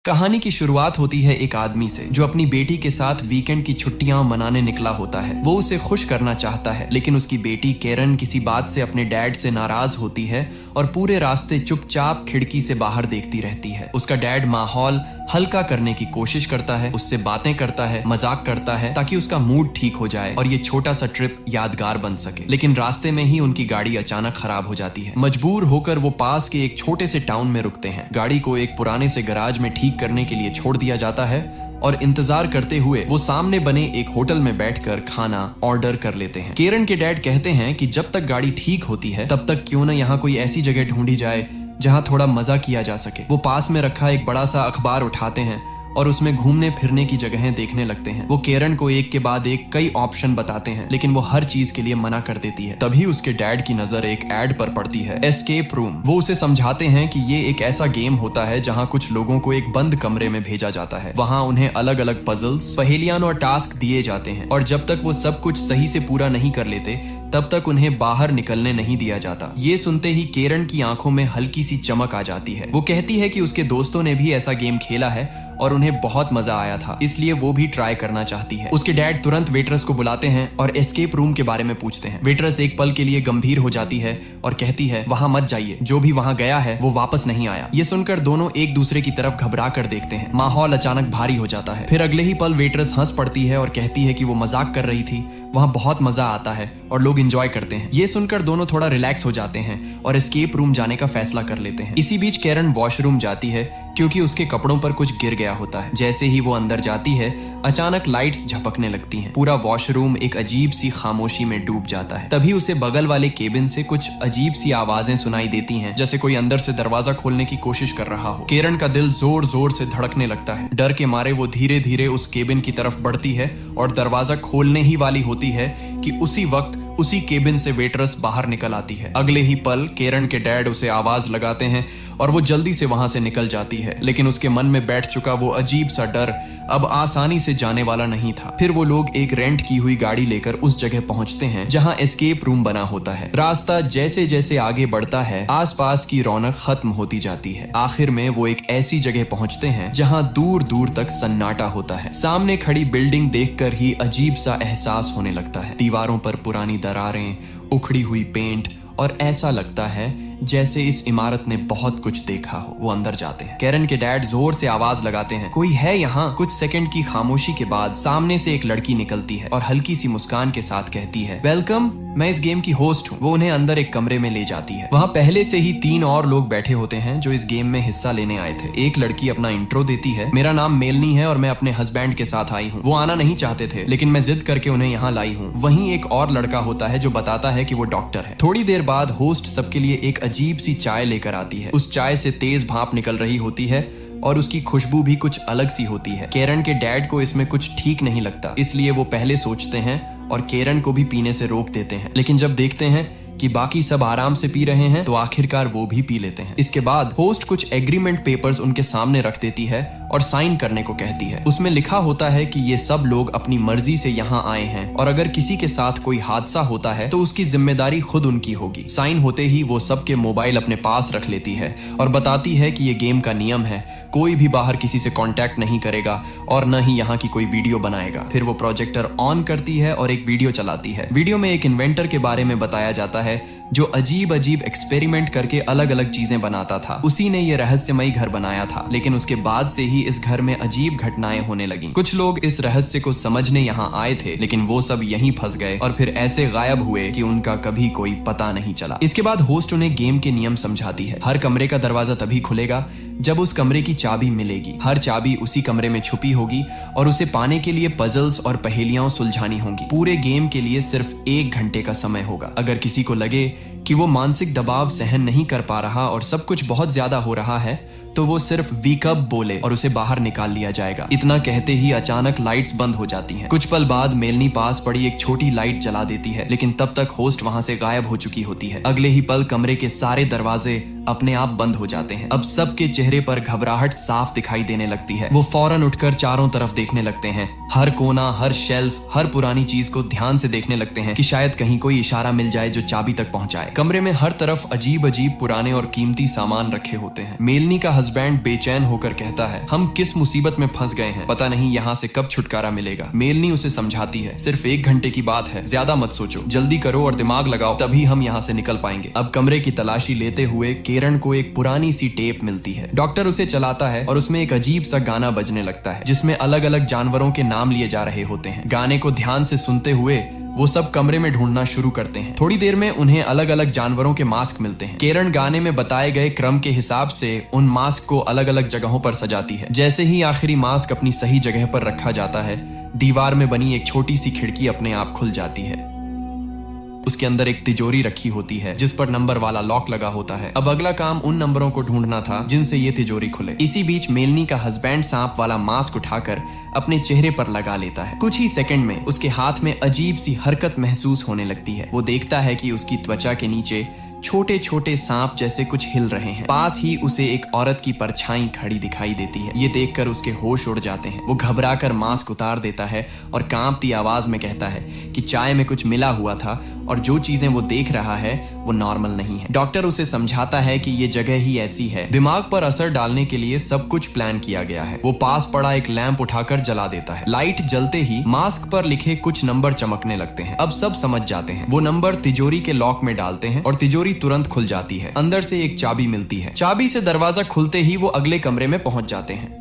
कहानी की शुरुआत होती है एक आदमी से जो अपनी बेटी के साथ वीकेंड की छुट्टियां मनाने निकला होता है। वो उसे खुश करना चाहता है, लेकिन उसकी बेटी केरन किसी बात से अपने डैड से नाराज होती है और पूरे रास्ते चुपचाप खिड़की से बाहर देखती रहती है। उसका डैड माहौल हल्का करने की कोशिश करता है, उससे बातें करता है, मजाक करता है ताकि उसका मूड ठीक हो जाए और ये छोटा सा ट्रिप यादगार बन सके। लेकिन रास्ते में ही उनकी गाड़ी अचानक खराब हो जाती है। मजबूर होकर वो पास के एक छोटे से टाउन में रुकते हैं। गाड़ी को एक पुराने से गराज में ठीक करने के लिए छोड़ दिया जाता है और इंतजार करते हुए वो सामने बने एक होटल में बैठकर खाना ऑर्डर कर लेते हैं। केरन के डैड कहते हैं कि जब तक गाड़ी ठीक होती है तब तक क्यों न यहाँ कोई ऐसी जगह ढूंढी जाए जहाँ थोड़ा मजा किया जा सके। वो पास में रखा एक बड़ा सा अखबार उठाते हैं और उसमें घूमने फिरने की जगहें देखने लगते हैं। वो केरन को एक के बाद एक कई ऑप्शन बताते हैं, लेकिन वो हर चीज के लिए मना कर देती है। तभी उसके डैड की नजर एक एड पर पड़ती है, एस्केप रूम। वो उसे समझाते हैं कि ये एक ऐसा गेम होता है जहाँ कुछ लोगों को एक बंद कमरे में भेजा जाता है। वहाँ उन्हें अलग अलग पजल्स, पहेलियां और टास्क दिए जाते हैं और जब तक वो सब कुछ सही से पूरा नहीं कर लेते तब तक उन्हें बाहर निकलने नहीं दिया जाता। ये सुनते ही केरन की आंखों में हल्की सी चमक आ जाती है। वो कहती है कि उसके दोस्तों ने भी ऐसा गेम खेला है और उन्हें बहुत मजा आया था, इसलिए वो भी ट्राई करना चाहती है। उसके डैड तुरंत वेटरस को बुलाते हैं और एस्केप रूम के बारे में पूछते हैं। वेटरस एक पल के लिए गंभीर हो जाती है और कहती है, वहां मत जाइए, जो भी वहां गया है वो वापस नहीं आया। ये सुनकर दोनों एक दूसरे की तरफ घबरा कर देखते हैं। माहौल अचानक भारी हो जाता है। फिर अगले ही पल वेटरस हंस पड़ती है और कहती है कि वो मजाक कर रही थी, वहां बहुत मजा आता है और लोग एंजॉय करते हैं। ये सुनकर दोनों थोड़ा रिलैक्स हो जाते हैं और एस्केप रूम जाने का फैसला कर लेते हैं। इसी बीच केरन वॉशरूम जाती है क्योंकि उसके कपड़ों पर कुछ गिर गया होता है। जैसे ही वो अंदर जाती है अचानक लाइट्स झपकने लगती हैं। पूरा वॉशरूम एक अजीब सी खामोशी में डूब जाता है। तभी उसे बगल वाले केबिन से कुछ अजीब सी आवाजें सुनाई देती हैं, जैसे कोई अंदर से दरवाजा खोलने की कोशिश कर रहा हो। केरन का दिल जोर जोर से धड़कने लगता है। डर के मारे वो धीरे धीरे उस केबिन की तरफ बढ़ती है और दरवाजा खोलने ही वाली होती है कि उसी वक्त उसी केबिन से वेटरस बाहर निकल आती है। अगले ही पल केरन के डैड उसे आवाज लगाते हैं और वो जल्दी से वहां से निकल जाती है, लेकिन उसके मन में बैठ चुका वो अजीब सा डर अब आसानी से जाने वाला नहीं था। फिर वो लोग एक रेंट की हुई गाड़ी लेकर उस जगह पहुंचते हैं जहां एस्केप रूम बना होता है। रास्ता जैसे जैसे आगे बढ़ता है आसपास की रौनक खत्म होती जाती है। आखिर में वो एक ऐसी जगह पहुंचते हैं जहां दूर दूर तक सन्नाटा होता है। सामने खड़ी बिल्डिंग देखकर ही अजीब सा एहसास होने लगता है। दीवारों पर पुरानी दरारें, उखड़ी हुई पेंट और ऐसा लगता है जैसे इस इमारत ने बहुत कुछ देखा हो। वो अंदर जाते हैं। केरन के डैड जोर से आवाज लगाते हैं, कोई है यहाँ? कुछ सेकंड की खामोशी के बाद सामने से एक लड़की निकलती है और हल्की सी मुस्कान के साथ कहती है, वेलकम, मैं इस गेम की होस्ट हूँ। वो उन्हें अंदर एक कमरे में ले जाती है। वहाँ पहले से ही 3 और लोग बैठे होते हैं जो इस गेम में हिस्सा लेने आए थे। एक लड़की अपना इंट्रो देती है, मेरा नाम मेलनी है और मैं अपने हस्बैंड के साथ आई हूँ। वो आना नहीं चाहते थे, लेकिन मैं जिद करके उन्हें यहाँ लाई हूँ। वहीं एक और लड़का होता है जो बताता है कि वो डॉक्टर है। थोड़ी देर बाद होस्ट सबके लिए एक अजीब सी चाय लेकर आती है। उस चाय से तेज भाप निकल रही होती है और उसकी खुशबू भी कुछ अलग सी होती है। केरन के डैड को इसमें कुछ ठीक नहीं लगता, इसलिए वो पहले सोचते हैं और केरन को भी पीने से रोक देते हैं। लेकिन जब देखते हैं कि बाकी सब आराम से पी रहे हैं तो आखिरकार वो भी पी लेते हैं। इसके बाद होस्ट कुछ एग्रीमेंट पेपर्स उनके सामने रख देती है और साइन करने को कहती है। उसमें लिखा होता है कि ये सब लोग अपनी मर्जी से यहाँ आए हैं और अगर किसी के साथ कोई हादसा होता है तो उसकी जिम्मेदारी खुद उनकी होगी। साइन होते ही वो सबके मोबाइल अपने पास रख लेती है और बताती है कि ये गेम का नियम है, कोई भी बाहर किसी से कांटेक्ट नहीं करेगा और न ही यहाँ की कोई वीडियो बनाएगा। फिर वो प्रोजेक्टर ऑन करती है और एक वीडियो चलाती है। वीडियो में एक इन्वेंटर के बारे में बताया जाता है जो अजीब अजीब एक्सपेरिमेंट करके अलग अलग चीजें बनाता था। उसी ने ये रहस्यमयी घर बनाया था, लेकिन उसके बाद से ही इस घर में अजीब घटनाएं होने लगी। कुछ लोग इस रहस्य को समझने यहाँ आए थे, लेकिन वो सब यहीं फंस गए और फिर ऐसे गायब हुए कि उनका कभी कोई पता नहीं चला। इसके बाद होस्ट उन्हें गेम के नियम समझाती है। हर कमरे का दरवाजा तभी खुलेगा जब उस कमरे की चाबी मिलेगी। हर चाबी उसी कमरे में छुपी होगी और उसे पाने के लिए पजल्स और पहेलियां सुलझानी होंगी। पूरे गेम के लिए सिर्फ 1 घंटे का समय होगा। अगर किसी को लगे कि वो मानसिक दबाव सहन नहीं कर पा रहा और सब कुछ बहुत ज्यादा हो रहा है तो वो सिर्फ वीक अप बोले और उसे बाहर निकाल लिया जाएगा। इतना कहते ही अचानक लाइट्स बंद हो जाती हैं। कुछ पल बाद मेलनी पास पड़ी एक छोटी लाइट जला देती है, लेकिन तब तक होस्ट वहां से गायब हो चुकी होती है। अगले ही पल कमरे के सारे दरवाजे अपने आप बंद हो जाते हैं। अब सबके चेहरे पर घबराहट साफ दिखाई देने लगती है। वो फौरन उठकर चारों तरफ देखने लगते हैं, हर कोना, हर शेल्फ, हर पुरानी चीज को ध्यान से देखने लगते हैं कि शायद कहीं कोई इशारा मिल जाए जो चाबी तक पहुंचाए। कमरे में हर तरफ अजीब अजीब पुराने और कीमती सामान रखे होते हैं। मेलनी का हस्बैंड बेचैन होकर कहता है, हम किस मुसीबत में फंस गए हैं, पता नहीं यहाँ से कब छुटकारा मिलेगा। मेलनी उसे समझाती है, सिर्फ 1 घंटे की बात है, ज्यादा मत सोचो, जल्दी करो और दिमाग लगाओ, तभी हम यहाँ से निकल पाएंगे। अब कमरे की तलाशी लेते हुए केरन को एक पुरानी सी टेप मिलती है। डॉक्टर उसे चलाता है और उसमें एक अजीब सा गाना बजने लगता है जिसमें अलग अलग जानवरों के नाम लिए जा रहे होते हैं। गाने को ध्यान से सुनते हुए वो सब कमरे में ढूंढना शुरू करते हैं। थोड़ी देर में उन्हें अलग अलग जानवरों के मास्क मिलते हैं। केरन गाने में बताए गए क्रम के हिसाब से उन मास्क को अलग अलग जगहों पर सजाती है। जैसे ही आखिरी मास्क अपनी सही जगह पर रखा जाता है, दीवार में बनी एक छोटी सी खिड़की अपने आप खुल जाती है। उसके अंदर एक तिजोरी रखी होती है जिस पर नंबर वाला लॉक लगा होता है। अब अगला काम उन नंबरों को ढूंढना था जिनसे ये तिजोरी खुले। इसी बीच मेलनी का हस्बैंड सांप वाला मास्क उठाकर अपने चेहरे पर लगा लेता है। कुछ ही सेकंड में उसके हाथ में अजीब सी हरकत महसूस होने लगती है। वो देखता है कि उसकी त्वचा के नीचे छोटे छोटे सांप जैसे कुछ हिल रहे हैं। पास ही उसे एक औरत की परछाई खड़ी दिखाई देती है। ये देखकर उसके होश उड़ जाते हैं। वो घबराकर मास्क उतार देता है और कांपती आवाज में कहता है कि चाय में कुछ मिला हुआ था और जो चीजें वो देख रहा है वो नॉर्मल नहीं है। डॉक्टर उसे समझाता है कि ये जगह ही ऐसी है, दिमाग पर असर डालने के लिए सब कुछ प्लान किया गया है। वो पास पड़ा एक लैंप उठाकर जला देता है। लाइट जलते ही मास्क पर लिखे कुछ नंबर चमकने लगते हैं। अब सब समझ जाते हैं। वो नंबर तिजोरी के लॉक में डालते हैं और तिजोरी तुरंत खुल जाती है। अंदर से एक चाबी मिलती है। चाबी से दरवाजा खुलते ही वो अगले कमरे में पहुंच जाते हैं।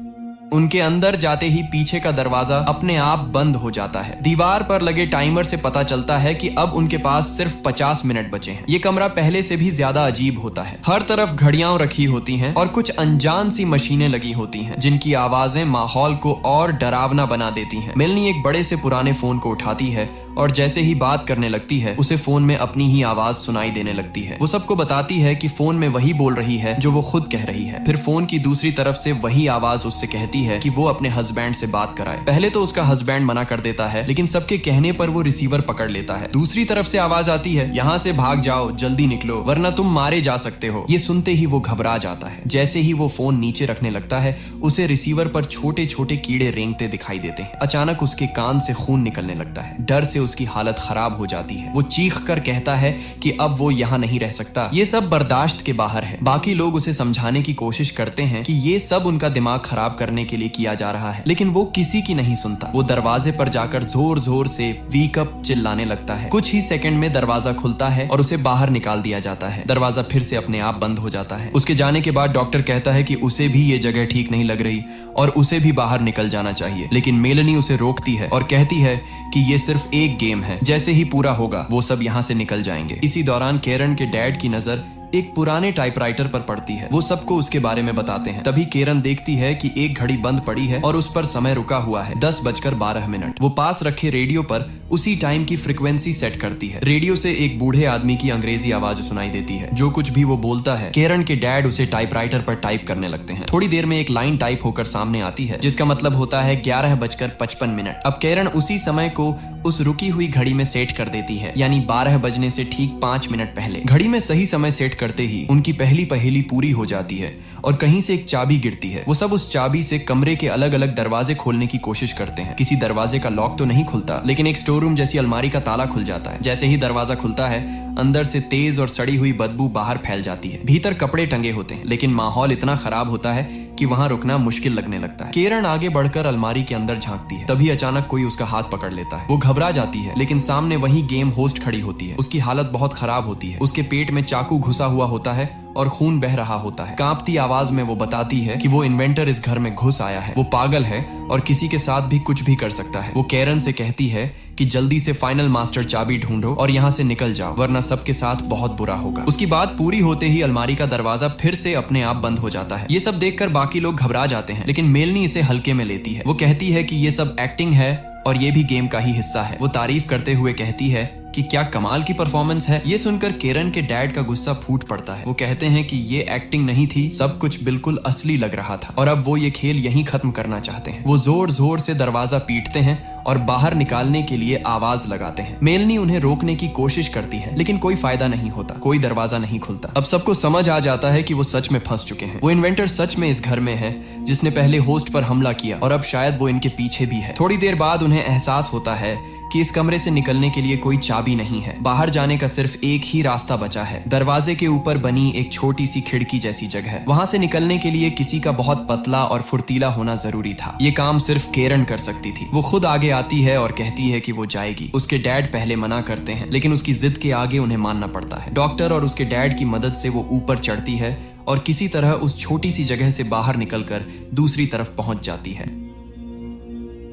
उनके अंदर जाते ही पीछे का दरवाजा अपने आप बंद हो जाता है। दीवार पर लगे टाइमर से पता चलता है कि अब उनके पास सिर्फ 50 मिनट बचे हैं। ये कमरा पहले से भी ज्यादा अजीब होता है। हर तरफ घड़ियां रखी होती हैं और कुछ अनजान सी मशीनें लगी होती हैं जिनकी आवाजें माहौल को और डरावना बना देती हैं। मेलनी एक बड़े से पुराने फोन को उठाती है और जैसे ही बात करने लगती है उसे फोन में अपनी ही आवाज सुनाई देने लगती है। वो सबको बताती है कि फोन में वही बोल रही है जो वो खुद कह रही है। फिर फोन की दूसरी तरफ से वही आवाज उससे कहती है कि वो अपने हस्बैंड से बात कराए। पहले तो उसका हस्बैंड मना कर देता है, लेकिन सबके कहने पर वो रिसीवर पकड़ लेता है। दूसरी तरफ से आवाज आती है, यहाँ से भाग जाओ, जल्दी निकलो वरना तुम मारे जा सकते हो। ये सुनते ही वो घबरा जाता है। जैसे ही वो फोन नीचे रखने लगता है उसे रिसीवर पर छोटे छोटे कीड़े रेंगते दिखाई देते हैं। अचानक उसके कान से खून निकलने लगता है। डर से उसकी हालत खराब हो जाती है। वो चीख कर कहता है कि अब वो यहाँ नहीं रह सकता। ये सब बर्दाश्त के बाहर है। बाकी लोग उसे समझाने की कोशिश करते हैं कि ये सब उनका दिमाग खराब करने के लिए किया जा रहा है, लेकिन वो किसी की नहीं सुनता। वो दरवाजे पर जाकर जोर जोर से वीक अप चिल्लाने लगता है। कुछ ही सेकंड में दरवाजा खुलता है और उसे बाहर निकाल दिया जाता है। दरवाजा फिर से अपने आप बंद हो जाता है। उसके जाने के बाद डॉक्टर कहता है कि उसे भी ये जगह ठीक नहीं लग रही और उसे भी बाहर निकल जाना चाहिए, लेकिन मेलनी उसे रोकती है और कहती है कि ये सिर्फ एक गेम है, जैसे ही पूरा होगा वो सब यहाँ से निकल जाएंगे। इसी दौरान केरन के डैड की नजर एक पुराने टाइपराइटर पर पड़ती है। वो सबको उसके बारे में बताते हैं। तभी केरन देखती है कि एक घड़ी बंद पड़ी है और उस पर समय रुका हुआ है 10:12। वो पास रखे रेडियो पर उसी टाइम की फ्रीक्वेंसी सेट करती है। रेडियो से एक बूढ़े आदमी की अंग्रेजी आवाज सुनाई देती है। जो कुछ भी वो बोलता है केरन के डैड उसे टाइपराइटर पर टाइप करने लगते हैं। थोड़ी देर में एक लाइन टाइप होकर सामने आती है जिसका मतलब होता है 11:55। अब केरन उसी समय को उस रुकी हुई घड़ी में सेट कर देती है, यानी 12 बजने से ठीक 5 मिनट पहले। घड़ी में सही समय सेट करते ही उनकी पहली पहेली पूरी हो जाती है और कहीं से एक चाबी गिरती है। वो सब उस चाबी से कमरे के अलग अलग दरवाजे खोलने की कोशिश करते हैं। किसी दरवाजे का लॉक तो नहीं खुलता, लेकिन एक स्टोर रूम जैसी अलमारी का ताला खुल जाता है। जैसे ही दरवाजा खुलता है अंदर से तेज और सड़ी हुई बदबू बाहर फैल जाती है। भीतर कपड़े टंगे होते हैं, लेकिन माहौल इतना खराब होता है कि वहां रुकना मुश्किल लगने लगता है। केरन आगे बढ़कर अलमारी के अंदर झांकती है। तभी अचानक कोई उसका हाथ पकड़ लेता है। वो घबरा जाती है, लेकिन सामने वही गेम होस्ट खड़ी होती है। उसकी हालत बहुत खराब होती है। उसके पेट में चाकू घुसा हुआ होता है और खून बह रहा होता है। कांपती आवाज में वो बताती है कि वो इन्वेंटर इस घर में घुस आया है। वो पागल है और किसी के साथ भी कुछ भी कर सकता है। वो केरन से कहती है कि जल्दी से फाइनल मास्टर चाबी ढूंढो और यहाँ से निकल जाओ, वरना सबके साथ बहुत बुरा होगा। उसकी बात पूरी होते ही अलमारी का दरवाजा फिर से अपने आप बंद हो जाता है। ये सब देखकर बाकी लोग घबरा जाते हैं, लेकिन मेलनी इसे हल्के में लेती है। वो कहती है कि ये सब एक्टिंग है और ये भी गेम का ही हिस्सा है। वो तारीफ करते हुए कहती है कि क्या कमाल की परफॉर्मेंस है। ये सुनकर केरन के डैड का गुस्सा फूट पड़ता है। वो कहते हैं कि ये एक्टिंग नहीं थी, सब कुछ बिल्कुल असली लग रहा था और अब वो ये खेल यहीं खत्म करना चाहते हैं। वो जोर जोर से दरवाजा पीटते हैं और बाहर निकालने के लिए आवाज लगाते हैं। मेलनी उन्हें रोकने की कोशिश करती है लेकिन कोई फायदा नहीं होता, कोई दरवाजा नहीं खुलता। अब सबको समझ आ जाता है कि वो सच में फंस चुके हैं। वो इन्वेंटर सच में इस घर में है जिसने पहले होस्ट पर हमला किया और अब शायद वो इनके पीछे भी है। थोड़ी देर बाद उन्हें एहसास होता है कि इस कमरे से निकलने के लिए कोई चाबी नहीं है। बाहर जाने का सिर्फ एक ही रास्ता बचा है, दरवाजे के ऊपर बनी एक छोटी सी खिड़की जैसी जगह। वहां से निकलने के लिए किसी का बहुत पतला और फुर्तीला होना जरूरी था। ये काम सिर्फ केरन कर सकती थी। वो खुद आगे आती है और कहती है कि वो जाएगी। उसके डैड पहले मना करते हैं लेकिन उसकी जिद के आगे उन्हें मानना पड़ता है। डॉक्टर और उसके डैड की मदद से वो ऊपर चढ़ती है और किसी तरह उस छोटी सी जगह से बाहर निकलकर दूसरी तरफ पहुंच जाती है।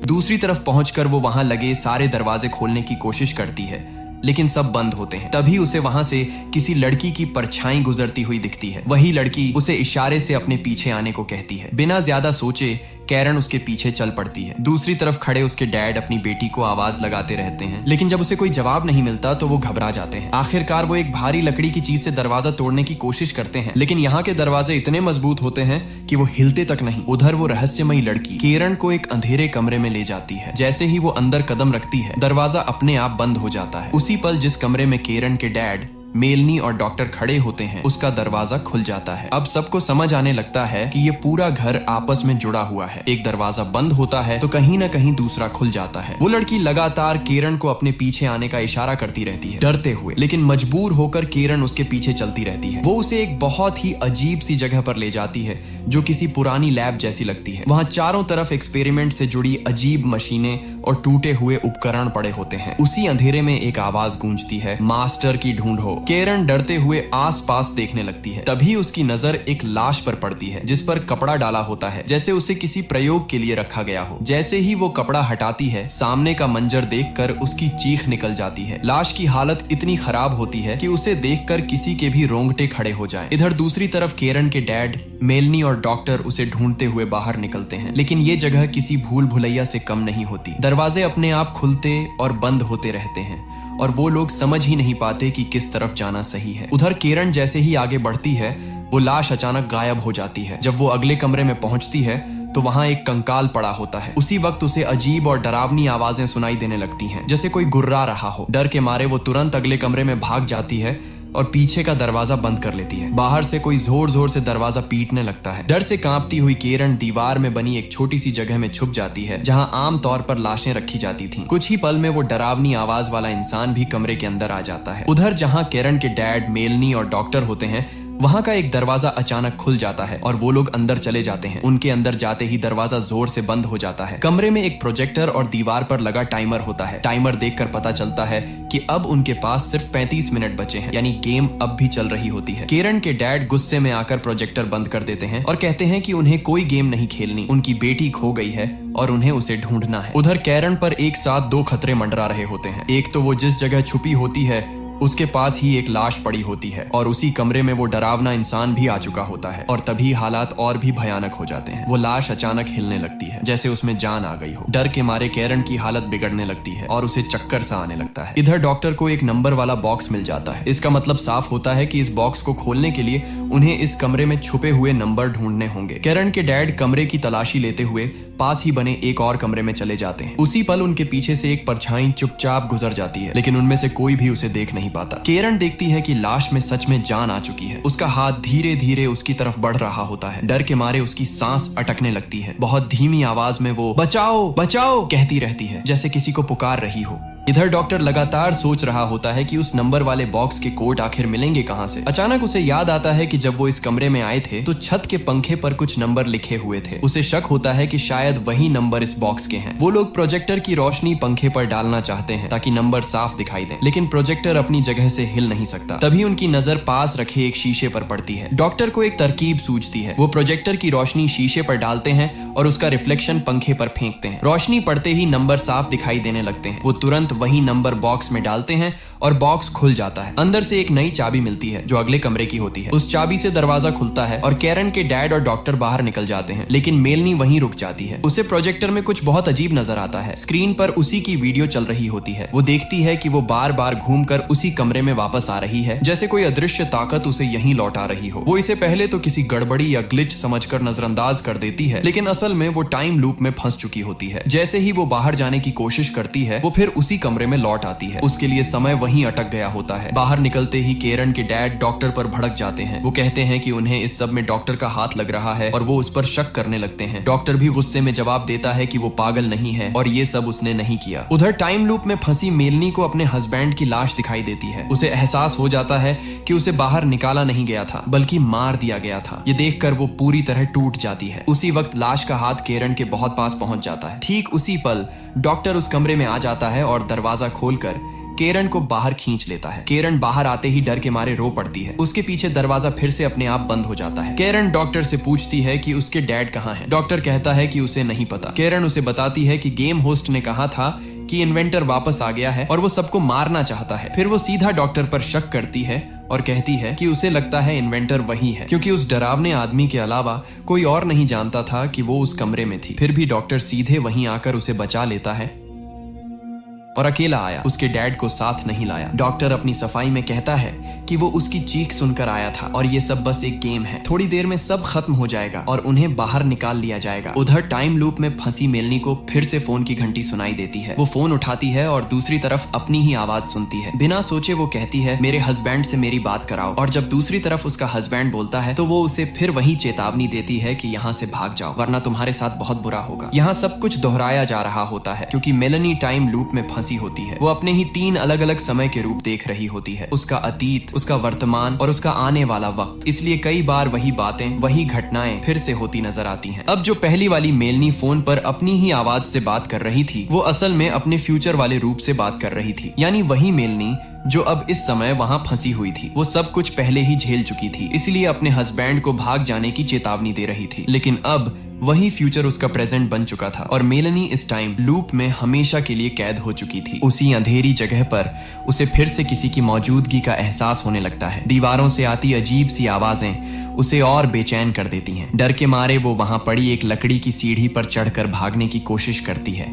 दूसरी तरफ पहुंचकर वो वहां लगे सारे दरवाजे खोलने की कोशिश करती है लेकिन सब बंद होते हैं। तभी उसे वहां से किसी लड़की की परछाई गुजरती हुई दिखती है। वही लड़की उसे इशारे से अपने पीछे आने को कहती है। बिना ज्यादा सोचे कैरन उसके पीछे चल पड़ती है। दूसरी तरफ खड़े उसके डैड अपनी बेटी को आवाज लगाते रहते हैं लेकिन जब उसे कोई जवाब नहीं मिलता तो वो घबरा जाते हैं। आखिरकार वो एक भारी लकड़ी की चीज से दरवाजा तोड़ने की कोशिश करते हैं लेकिन यहाँ के दरवाजे इतने मजबूत होते हैं कि वो हिलते तक नहीं। उधर वो रहस्यमयी लड़की केरन को एक अंधेरे कमरे में ले जाती है। जैसे ही वो अंदर कदम रखती है दरवाजा अपने आप बंद हो जाता है। उसी पल जिस कमरे में केरन के डैड, मेलनी और डॉक्टर खड़े होते हैं उसका दरवाजा खुल जाता है। अब सबको समझ आने लगता है कि ये पूरा घर आपस में जुड़ा हुआ है। एक दरवाजा बंद होता है तो कहीं ना कहीं दूसरा खुल जाता है। वो लड़की लगातार केरन को अपने पीछे आने का इशारा करती रहती है, डरते हुए, लेकिन मजबूर होकर केरन उसके पीछे चलती रहती है। वो उसे एक बहुत ही अजीब सी जगह पर ले जाती है जो किसी पुरानी लैब जैसी लगती है। वहां चारों तरफ एक्सपेरिमेंट से जुड़ी अजीब मशीनें और टूटे हुए उपकरण पड़े होते हैं। उसी अंधेरे में एक आवाज गूंजती है, मास्टर की ढूंढो। केरन डरते हुए आसपास देखने लगती है। तभी उसकी नजर एक लाश पर पड़ती है जिस पर कपड़ा डाला होता है, जैसे उसे किसी प्रयोग के लिए रखा गया हो। जैसे ही वो कपड़ा हटाती है सामने का मंजर देखकर उसकी चीख निकल जाती है। लाश की हालत इतनी खराब होती है कि उसे देखकर किसी के भी रोंगटे खड़े हो जाएं। इधर दूसरी तरफ केरन के डैड, मेलनी और डॉक्टर उसे ढूंढते हुए बाहर निकलते हैं लेकिन ये जगह किसी भूल भुलैया से कम नहीं होती। दरवाजे अपने आप खुलते और बंद होते रहते हैं और वो लोग समझ ही नहीं पाते कि किस तरफ जाना सही है। उधर केरन जैसे ही आगे बढ़ती है वो लाश अचानक गायब हो जाती है। जब वो अगले कमरे में पहुंचती है तो वहां एक कंकाल पड़ा होता है। उसी वक्त उसे अजीब और डरावनी आवाजें सुनाई देने लगती हैं, जैसे कोई गुर्रा रहा हो। डर के मारे वो तुरंत अगले कमरे में भाग जाती है और पीछे का दरवाजा बंद कर लेती है। बाहर से कोई जोर जोर से दरवाजा पीटने लगता है। डर से कांपती हुई केरन दीवार में बनी एक छोटी सी जगह में छुप जाती है जहां आम तौर पर लाशें रखी जाती थीं। कुछ ही पल में वो डरावनी आवाज वाला इंसान भी कमरे के अंदर आ जाता है। उधर जहां केरन के डैड, मेलनी और डॉक्टर होते हैं वहां का एक दरवाजा अचानक खुल जाता है और वो लोग अंदर चले जाते हैं। उनके अंदर जाते ही दरवाजा जोर से बंद हो जाता है। कमरे में एक प्रोजेक्टर और दीवार पर लगा टाइमर होता है। टाइमर देखकर पता चलता है कि अब उनके पास सिर्फ 35 मिनट बचे हैं, यानी गेम अब भी चल रही होती है। केरन के डैड गुस्से में आकर प्रोजेक्टर बंद कर देते हैं और कहते हैं कि उन्हें कोई गेम नहीं खेलनी, उनकी बेटी खो गई है और उन्हें उसे ढूंढना है। उधर केरन पर एक साथ दो खतरे मंडरा रहे होते हैं। एक तो वो जिस जगह छुपी होती है उसके पास ही एक लाश पड़ी होती है और उसी कमरे में वो डरावना इंसान भी आ चुका होता है और तभी हालात और भी भयानक हो जाते हैं। वो लाश अचानक हिलने लगती है जैसे उसमें जान आ गई हो। डर के मारे केरन की हालत बिगड़ने लगती है और उसे चक्कर सा आने लगता है। इधर डॉक्टर को एक नंबर वाला बॉक्स मिल जाता है। इसका मतलब साफ होता है कि इस बॉक्स को खोलने के लिए उन्हें इस कमरे में छुपे हुए नंबर ढूंढने होंगे। केरन के डैड कमरे की तलाशी लेते हुए पास ही बने एक और कमरे में चले जाते हैं। उसी पल उनके पीछे से एक परछाई चुपचाप गुजर जाती है लेकिन उनमें से कोई भी उसे देख नहीं पाता। केरन देखती है कि लाश में सच में जान आ चुकी है। उसका हाथ धीरे धीरे उसकी तरफ बढ़ रहा होता है। डर के मारे उसकी सांस अटकने लगती है। बहुत धीमी आवाज में वो बचाओ बचाओ कहती रहती है जैसे किसी को पुकार रही हो। इधर डॉक्टर लगातार सोच रहा होता है कि उस नंबर वाले बॉक्स के कोड आखिर मिलेंगे कहां से। अचानक उसे याद आता है कि जब वो इस कमरे में आए थे तो छत के पंखे पर कुछ नंबर लिखे हुए थे। उसे शक होता है कि शायद वही नंबर इस बॉक्स के हैं। वो लोग प्रोजेक्टर की रोशनी पंखे पर डालना चाहते हैं ताकि नंबर साफ दिखाई दें, लेकिन प्रोजेक्टर अपनी जगह से हिल नहीं सकता। तभी उनकी नजर पास रखे एक शीशे पर पड़ती है। डॉक्टर को एक तरकीब सूझती है। वो प्रोजेक्टर की रोशनी शीशे पर डालते हैं और उसका रिफ्लेक्शन पंखे पर फेंकते हैं। रोशनी पड़ते ही नंबर साफ दिखाई देने लगते हैं। वो तुरंत वही नंबर बॉक्स में डालते हैं और बॉक्स खुल जाता है। अंदर से एक नई चाबी मिलती है जो अगले कमरे की होती है। उस चाबी से दरवाजा खुलता है और कैरन के डैड और डॉक्टर बाहर निकल जाते हैं, लेकिन मेलनी वहीं रुक जाती है। उसे प्रोजेक्टर में कुछ बहुत अजीब नजर आता है। स्क्रीन पर उसी की वीडियो चल रही होती है। वो देखती है कि वो बार बार घूमकर उसी कमरे में वापस आ रही है, जैसे कोई अदृश्य ताकत उसे यहीं लौटा रही हो। वो इसे पहले तो किसी गड़बड़ी या ग्लिच समझकर नजरअंदाज कर देती है, लेकिन असल में वो टाइम लूप में फंस चुकी होती है। जैसे ही वो बाहर जाने की कोशिश करती है, वो फिर उसी कमरे में लौट आती है। उसके लिए समय वहीं अटक गया होता है। बाहर निकलते ही कैरन के डैड डॉक्टर पर भड़क जाते हैं। वो कहते हैं कि उन्हें इस सब में डॉक्टर का हाथ लग रहा है और वो उस पर शक करने लगते हैं। डॉक्टर भी गुस्से में जवाब देता है कि वो पागल नहीं है और ये सब उसने नहीं किया। उधर टाइम लूप में फंसी मेलनी को अपने हस्बैंड की लाश दिखाई देती है। उसे एहसास हो जाता है कि उसे बाहर निकाला नहीं गया था, बल्कि मार दिया गया था। ये देखकर वो पूरी तरह टूट जाती है। उसी वक्त लाश का हाथ कैरन के बहुत पास पहुंच जाता है। ठीक उसी पल डॉक्टर उस कमरे में आ जाता है और दरवाजा खोलकर कैरन को बाहर खींच लेता है। कैरन बाहर आते ही डर के मारे रो पड़ती है। उसके पीछे दरवाजा फिर से अपने आप बंद हो जाता है। कैरन डॉक्टर से पूछती है कि उसके डैड कहाँ हैं। डॉक्टर कहता है कि उसे नहीं पता। कैरन उसे बताती है कि गेम होस्ट ने कहा था कि इन्वेंटर वापस आ गया है और वो सबको मारना चाहता है। फिर वो सीधा डॉक्टर पर शक करती है और कहती है कि उसे लगता है इन्वेंटर वही है, क्योंकि उस डरावने आदमी के अलावा कोई और नहीं जानता था कि वो उस कमरे में थी। फिर भी डॉक्टर सीधे वहीं आकर उसे बचा लेता है और अकेला आया, उसके डैड को साथ नहीं लाया। डॉक्टर अपनी सफाई में कहता है कि वो उसकी चीख सुनकर आया था और ये सब बस एक गेम है। थोड़ी देर में सब खत्म हो जाएगा और उन्हें बाहर निकाल लिया जाएगा। उधर टाइम लूप में फंसी मेलनी को फिर से फोन की घंटी सुनाई देती है। वो फोन उठाती है और दूसरी तरफ अपनी ही आवाज सुनती है। बिना सोचे वो कहती है, मेरे हस्बैंड से मेरी बात कराओ। और जब दूसरी तरफ उसका हस्बैंड बोलता है तो वो उसे फिर वही चेतावनी देती है कि यहाँ से भाग जाओ वरना तुम्हारे साथ बहुत बुरा होगा। यहाँ सब कुछ दोहराया जा रहा होता है क्योंकि मेलनी टाइम लूप में होती है। वो अपने ही 3 अलग अलग समय के रूप देख रही होती है, उसका अतीत, उसका वर्तमान और उसका आने वाला वक्त। इसलिए कई बार वही बातें, वही घटनाएं फिर से होती नजर आती हैं। अब जो पहली वाली मेलनी फोन पर अपनी ही आवाज से बात कर रही थी, वो असल में अपने फ्यूचर वाले रूप से बात कर रही थी। यानी वही मेलनी जो अब इस समय वहां फंसी हुई थी। वो सब कुछ पहले ही झेल चुकी थी, इसलिए अपने हस्बैंड को भाग जाने की चेतावनी दे रही थी। लेकिन अब वही फ्यूचर उसका प्रेजेंट बन चुका था और मेलनी इस टाइम लूप में हमेशा के लिए कैद हो चुकी थी। उसी अंधेरी जगह पर उसे फिर से किसी की मौजूदगी का एहसास होने लगता है। दीवारों से आती अजीब सी आवाजें उसे और बेचैन कर देती हैं। डर के मारे वो वहां पड़ी एक लकड़ी की सीढ़ी पर चढ़कर भागने की कोशिश करती है,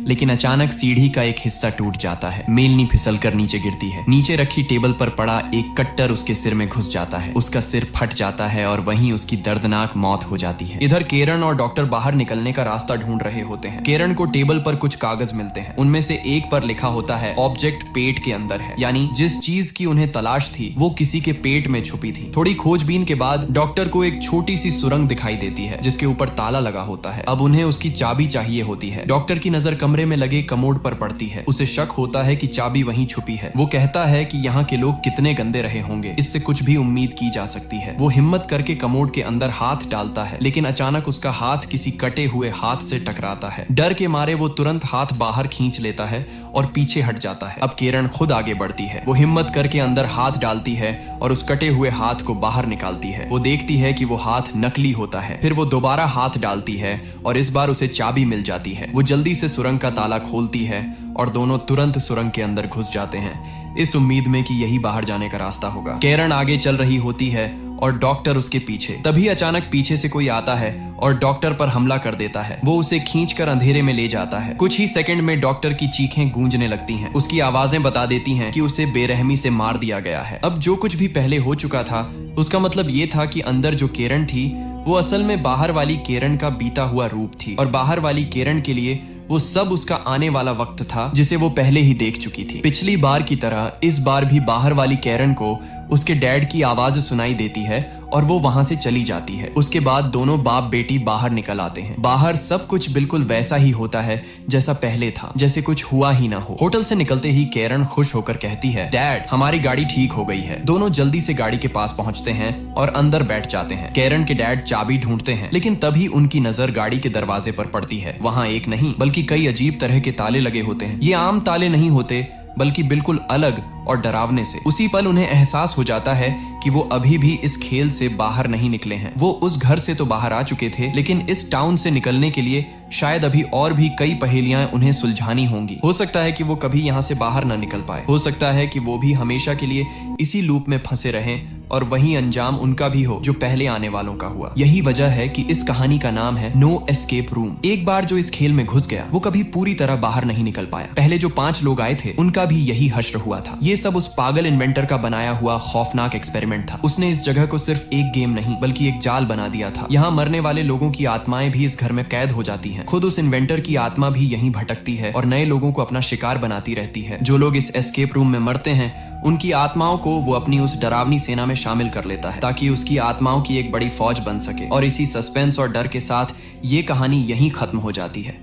लेकिन अचानक सीढ़ी का एक हिस्सा टूट जाता है। मेलनी फिसलकर नीचे गिरती है। नीचे रखी टेबल पर पड़ा एक कट्टर उसके सिर में घुस जाता है। उसका सिर फट जाता है और वहीं उसकी दर्दनाक मौत हो जाती है। इधर कैरन और डॉक्टर बाहर निकलने का रास्ता ढूंढ रहे होते हैं। कैरन को टेबल पर कुछ कागज मिलते हैं। उनमें से एक पर लिखा होता है ऑब्जेक्ट पेट के अंदर है, यानी जिस चीज की उन्हें तलाश थी वो किसी के पेट में छुपी थी। थोड़ी खोजबीन के बाद डॉक्टर को एक छोटी सी सुरंग दिखाई देती है जिसके ऊपर ताला लगा होता है। अब उन्हें उसकी चाबी चाहिए होती है। डॉक्टर की नजर कमरे में लगे कमोड पर पड़ती है। उसे शक होता है कि चाबी वहीं छुपी है। वो कहता है कि यहाँ के लोग कितने गंदे रहे होंगे, इससे कुछ भी उम्मीद की जा सकती है। वो हिम्मत करके कमोड के अंदर हाथ डालता है, लेकिन अचानक उसका हाथ किसी कटे हुए हाथ से टकराता है। डर के मारे वो तुरंत हाथ बाहर खींच लेता है और पीछे हट जाता है। अब कैरन खुद आगे बढ़ती है। वो हिम्मत करके अंदर हाथ डालती है और उस कटे हुए हाथ को बाहर निकालती है। वो देखती है कि वो हाथ नकली होता है। फिर वो दोबारा हाथ डालती है और इस बार उसे चाबी मिल जाती है। वो जल्दी से सुरंग का ताला खोलती है और दोनों तुरंत सुरंग के अंदर घुस जाते हैं, इस उम्मीद में कि यही बाहर जाने का रास्ता होगा। कैरन आगे चल रही होती है और डॉक्टर उसके पीछे। तभी अचानक पीछे से कोई आता है और डॉक्टर पर हमला कर देता है। वो उसे खींचकर अंधेरे में ले जाता है। कुछ ही सेकंड में डॉक्टर की चीखें गूंजने लगती हैं। उसकी आवाजें बता देती हैं कि उसे बेरहमी से मार दिया गया है। अब जो कुछ भी पहले हो चुका था उसका मतलब ये था कि अंदर जो कैरन थी वो असल में बाहर वाली कैरन का बीता हुआ रूप थी और बाहर वाली कैरन के लिए वो सब उसका आने वाला वक्त था जिसे वो पहले ही देख चुकी थी। पिछली बार की तरह इस बार भी बाहर वाली कैरन को उसके डैड की आवाज सुनाई देती है और वो वहां से चली जाती है। उसके बाद दोनों बाप बेटी बाहर निकल आते हैं। बाहर सब कुछ बिल्कुल वैसा ही होता है जैसा पहले था, जैसे कुछ हुआ ही ना हो। होटल से निकलते ही कैरन खुश होकर कहती है, डैड हमारी गाड़ी ठीक हो गई है। दोनों जल्दी से गाड़ी के पास पहुंचते हैं और अंदर बैठ जाते हैं। कैरन के डैड चाबी ढूंढते हैं, लेकिन तभी उनकी नजर गाड़ी के दरवाजे पर पड़ती है। वहां एक नहीं बल्कि कई अजीब तरह के ताले लगे होते हैं। ये आम ताले नहीं होते बल्कि बिल्कुल अलग और डरावने से। उसी पल उन्हें एहसास हो जाता है कि वो अभी भी इस खेल से बाहर नहीं निकले हैं। वो उस घर से तो बाहर आ चुके थे, लेकिन इस टाउन से निकलने के लिए शायद अभी और भी कई पहेलियां उन्हें सुलझानी होंगी। हो सकता है कि वो कभी यहाँ से बाहर ना निकल पाए। हो सकता है कि वो भी हमेशा के लिए इसी लूप में फंसे रहें और वही अंजाम उनका भी हो जो पहले आने वालों का हुआ। यही वजह है कि इस कहानी का नाम है नो एस्केप रूम। एक बार जो इस खेल में घुस गया वो कभी पूरी तरह बाहर नहीं निकल पाया। पहले जो 5 लोग आए थे उनका भी यही हश्र हुआ था। ये सब उस पागल इन्वेंटर का बनाया हुआ खौफनाक एक्सपेरिमेंट था। उसने इस जगह को सिर्फ एक गेम नहीं बल्कि एक जाल बना दिया था। यहाँ मरने वाले लोगों की आत्माएं भी इस घर में कैद हो जाती हैं। खुद उस इन्वेंटर की आत्मा भी यहीं भटकती है और नए लोगों को अपना शिकार बनाती रहती है। जो लोग इस एस्केप रूम में मरते हैं उनकी आत्माओं को वो अपनी उस डरावनी सेना में शामिल कर लेता है ताकि उसकी आत्माओं की एक बड़ी फौज बन सके। और इसी सस्पेंस और डर के साथ ये कहानी यहीं खत्म हो जाती है।